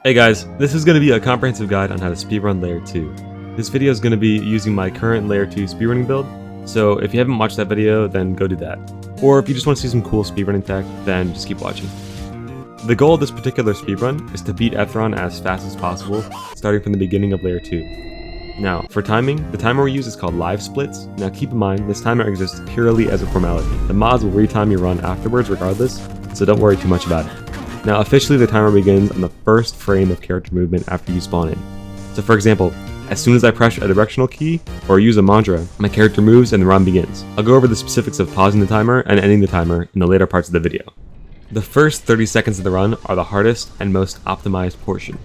Hey guys, this is going to be a comprehensive guide on how to speedrun Layer 2. This video is going to be using my current Layer 2 speedrunning build, so if you haven't watched that video, then go do that. Or if you just want to see some cool speedrunning tech, then just keep watching. The goal of this particular speedrun is to beat Ethron as fast as possible, starting from the beginning of Layer 2. Now, for timing, the timer we use is called LiveSplits. Now keep in mind, this timer exists purely as a formality. The mods will retime your run afterwards regardless, so don't worry too much about it. Now officially the timer begins on the first frame of character movement after you spawn in. So for example, as soon as I press a directional key or use a mantra, my character moves and the run begins. I'll go over the specifics of pausing the timer and ending the timer in the later parts of the video. The first 30 seconds of the run are the hardest and most optimized portion.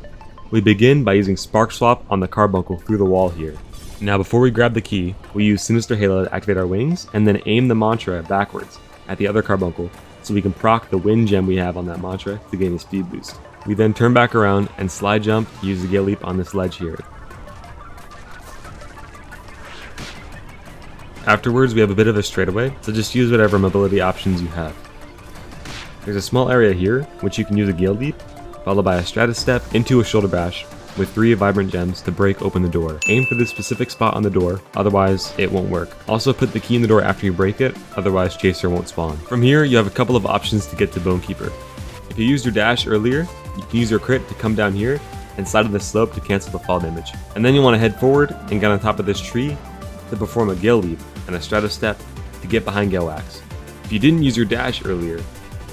We begin by using Spark Swap on the carbuncle through the wall here. Now before we grab the key, we use Sinister Halo to activate our wings and then aim the mantra backwards at the other carbuncle, so we can proc the wind gem we have on that mantra to gain a speed boost. We then turn back around and slide jump to use the gale leap on this ledge here. Afterwards we have a bit of a straightaway, so just use whatever mobility options you have. There's a small area here, which you can use a gale leap, followed by a stratus step into a shoulder bash, with 3 vibrant gems to break open the door. Aim for this specific spot on the door, otherwise it won't work. Also put the key in the door after you break it, otherwise Chaser won't spawn. From here you have a couple of options to get to Bonekeeper. If you used your dash earlier, you can use your crit to come down here and slide on the slope to cancel the fall damage. And then you want to head forward and get on top of this tree to perform a gale leap and a stratus step to get behind Galewax. If you didn't use your dash earlier,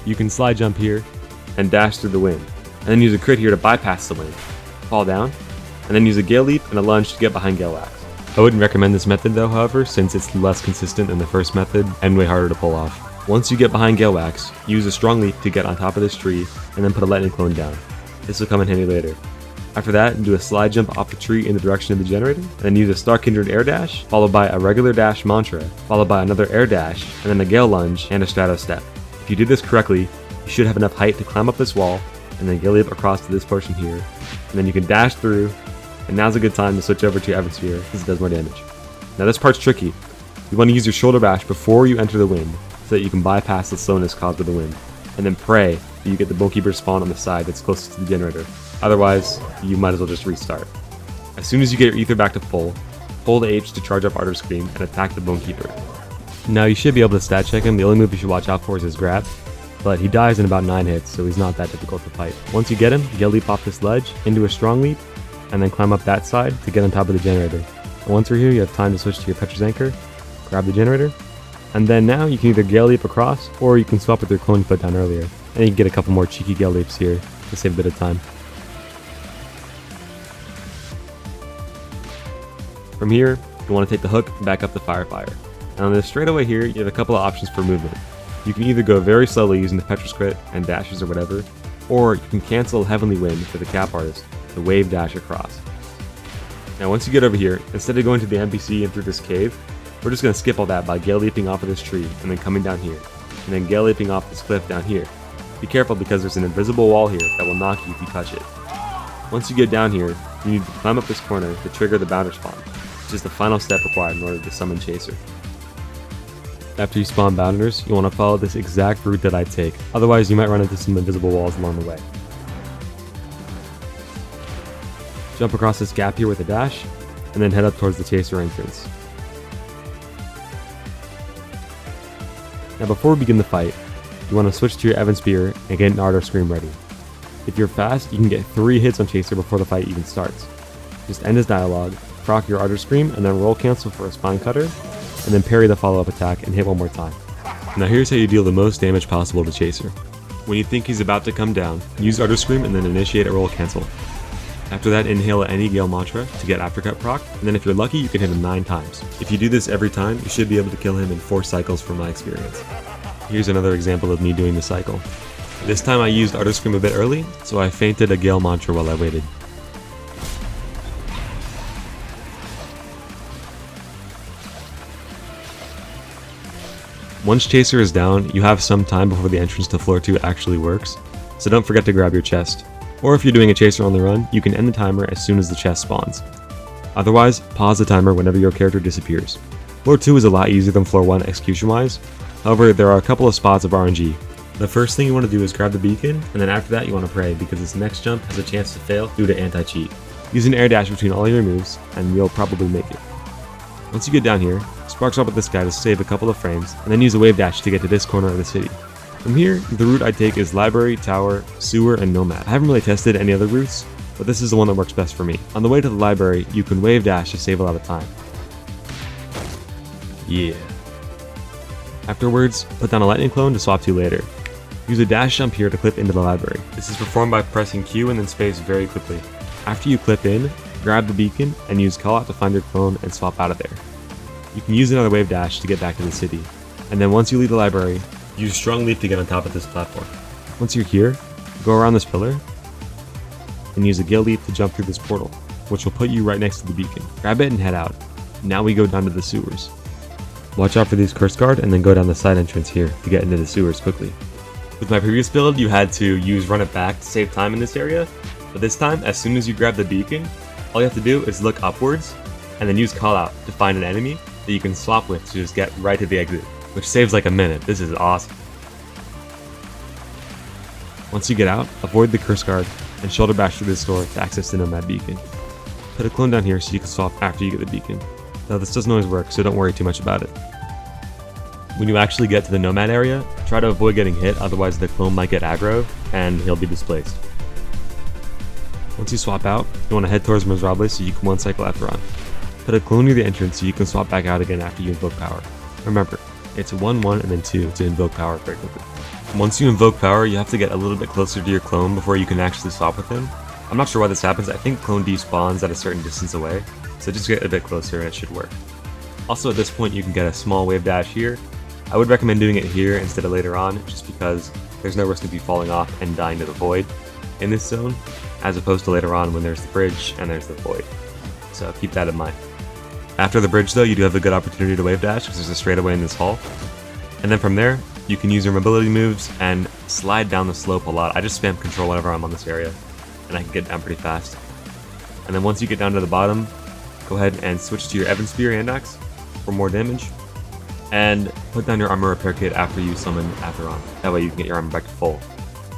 you can slide jump here and dash through the wind, and then use a crit here to bypass the wind, fall down, and then use a gale leap and a lunge to get behind Galewax. I wouldn't recommend this method though, however, since it's less consistent than the first method and way harder to pull off. Once you get behind Galewax, use a strong leap to get on top of this tree and then put a lightning clone down. This will come in handy later. After that, do a slide jump off the tree in the direction of the generator, and then use a Star Kindred air dash, followed by a regular dash mantra, followed by another air dash, and then a gale lunge and a strato step. If you do this correctly, you should have enough height to climb up this wall, and then gale leap across to this portion here, and then you can dash through, and now's a good time to switch over to Eversphere because it does more damage. Now this part's tricky. You want to use your shoulder bash before you enter the wind, so that you can bypass the slowness caused by the wind, and then pray that you get the Bonekeeper spawn on the side that's closest to the generator. Otherwise, you might as well just restart. As soon as you get your ether back to full, hold H to charge up Arter Scream and attack the Bonekeeper. Now you should be able to stat check him. The only move you should watch out for is his grab, but he dies in about 9 hits, so he's not that difficult to fight. Once you get him, gale leap off this ledge into a strong leap, and then climb up that side to get on top of the generator. And once we're here, you have time to switch to your Petra's Anchor, grab the generator, and then now you can either gale leap across, or you can swap with your clone foot down earlier, and you can get a couple more cheeky gale leaps here to save a bit of time. From here, you want to take the hook and back up the Firefire. And on this straightaway here, you have a couple of options for movement. You can either go very slowly using the Petra's Crit and dashes or whatever, or you can cancel Heavenly Wind for the Cap Artist to wave dash across. Now once you get over here, instead of going to the NPC and through this cave, we're just going to skip all that by gale leaping off of this tree and then coming down here, and then gale leaping off this cliff down here. Be careful because there's an invisible wall here that will knock you if you touch it. Once you get down here, you need to climb up this corner to trigger the Bounder Spawn, which is the final step required in order to summon Chaser. After you spawn Bounders, you want to follow this exact route that I take, otherwise you might run into some invisible walls along the way. Jump across this gap here with a dash, and then head up towards the Chaser entrance. Now before we begin the fight, you want to switch to your Evan Spear and get an Arter Scream ready. If you're fast, you can get 3 hits on Chaser before the fight even starts. Just end his dialogue, proc your Arter Scream, and then roll cancel for a Spine Cutter, and then parry the follow-up attack and hit one more time. Now here's how you deal the most damage possible to Chaser. When you think he's about to come down, use Arter Scream and then initiate a roll cancel. After that, inhale any Gale Mantra to get Aftercut proc, and then if you're lucky, you can hit him 9 times. If you do this every time, you should be able to kill him in 4 cycles from my experience. Here's another example of me doing the cycle. This time I used Arter Scream a bit early, so I feinted a Gale Mantra while I waited. Once Chaser is down, you have some time before the entrance to floor 2 actually works, so don't forget to grab your chest. Or if you're doing a Chaser on the run, you can end the timer as soon as the chest spawns. Otherwise, pause the timer whenever your character disappears. Floor 2 is a lot easier than Floor 1 execution-wise, however there are a couple of spots of RNG. The first thing you want to do is grab the beacon, and then after that you want to pray because this next jump has a chance to fail due to anti-cheat. Use an air dash between all your moves, and you'll probably make it. Once you get down here, spark swap with this guy to save a couple of frames, and then use a wave dash to get to this corner of the city. From here, the route I take is library, tower, sewer, and nomad. I haven't really tested any other routes, but this is the one that works best for me. On the way to the library, you can wave dash to save a lot of time. Yeah. Afterwards, put down a lightning clone to swap to later. Use a dash jump here to clip into the library. This is performed by pressing Q and then space very quickly. After you clip in, grab the beacon and use callout to find your clone and swap out of there. You can use another wave dash to get back to the city. And then once you leave the library, use strong leap to get on top of this platform. Once you're here, go around this pillar and use a gill leap to jump through this portal, which will put you right next to the beacon. Grab it and head out. Now we go down to the sewers. Watch out for these curse guard and then go down the side entrance here to get into the sewers quickly. With my previous build, you had to use run it back to save time in this area, but this time, as soon as you grab the beacon, all you have to do is look upwards and then use callout to find an enemy that you can swap with to just get right to the exit, which saves like a minute. This is awesome. Once you get out, avoid the curse guard and shoulder bash through this door to access the nomad beacon. Put a clone down here so you can swap after you get the beacon. Now this doesn't always work, so don't worry too much about it. When you actually get to the nomad area, try to avoid getting hit, otherwise the clone might get aggro and he'll be displaced. Once you swap out, you want to head towards Miserable so you can one cycle Atheron. Put a clone near the entrance so you can swap back out again after you invoke power. Remember, it's 1-1 and then 2 to invoke power very quickly. Once you invoke power, you have to get a little bit closer to your clone before you can actually swap with him. I'm not sure why this happens. I think clone despawns at a certain distance away, so just get a bit closer and it should work. Also at this point you can get a small wave dash here. I would recommend doing it here instead of later on, just because there's no risk of you falling off and dying to the void in this zone, as opposed to later on when there's the bridge and there's the void. So keep that in mind. After the bridge though, you do have a good opportunity to wave dash because there's a straightaway in this hall. And then from there, you can use your mobility moves and slide down the slope a lot. I just spam control whenever I'm on this area, and I can get down pretty fast. And then once you get down to the bottom, go ahead and switch to your Evan Spear and Axe for more damage. And put down your armor repair kit after you summon Atheron. That way you can get your armor back to full.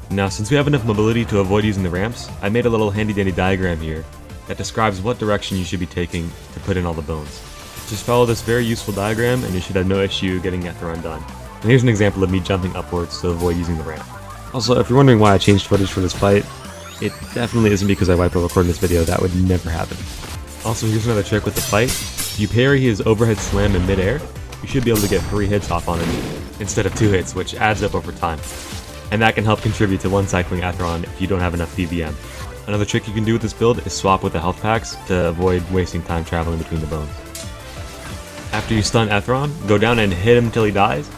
Now since we have enough mobility to avoid using the ramps, I made a little handy dandy diagram here that describes what direction you should be taking to put in all the bones. Just follow this very useful diagram and you should have no issue getting Atheron done. And here's an example of me jumping upwards to avoid using the ramp. Also, if you're wondering why I changed footage for this fight, it definitely isn't because I wiped while recording this video. That would never happen. Also, here's another trick with the fight. If you parry his overhead slam in midair, you should be able to get 3 hits off on him instead of 2 hits, which adds up over time. And that can help contribute to one cycling Atheron if you don't have enough PVM. Another trick you can do with this build is swap with the health packs to avoid wasting time traveling between the bones. After you stun Atheron, go down and hit him until he dies,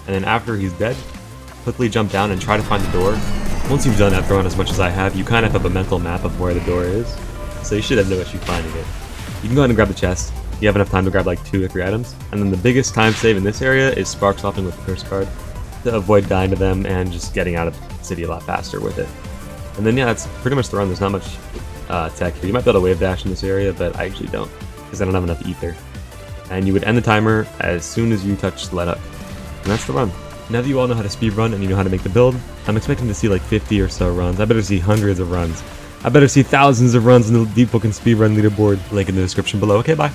and then after he's dead, quickly jump down and try to find the door. Once you've done Atheron as much as I have, you kind of have a mental map of where the door is, so you should have no issue finding it. You can go ahead and grab the chest. You have enough time to grab like 2 or 3 items, and then the biggest time save in this area is spark swapping with the curse card to avoid dying to them and just getting out of the city a lot faster with it. And then yeah, that's pretty much the run. There's not much tech here. You might be able to wave dash in this area, but I usually don't because I don't have enough ether. And you would end the timer as soon as you touch let up. And that's the run. Now that you all know how to speedrun and you know how to make the build, I'm expecting to see like 50 or so runs. I better see hundreds of runs. I better see thousands of runs in the Deepwoken speedrun leaderboard. Link in the description below. Okay, bye.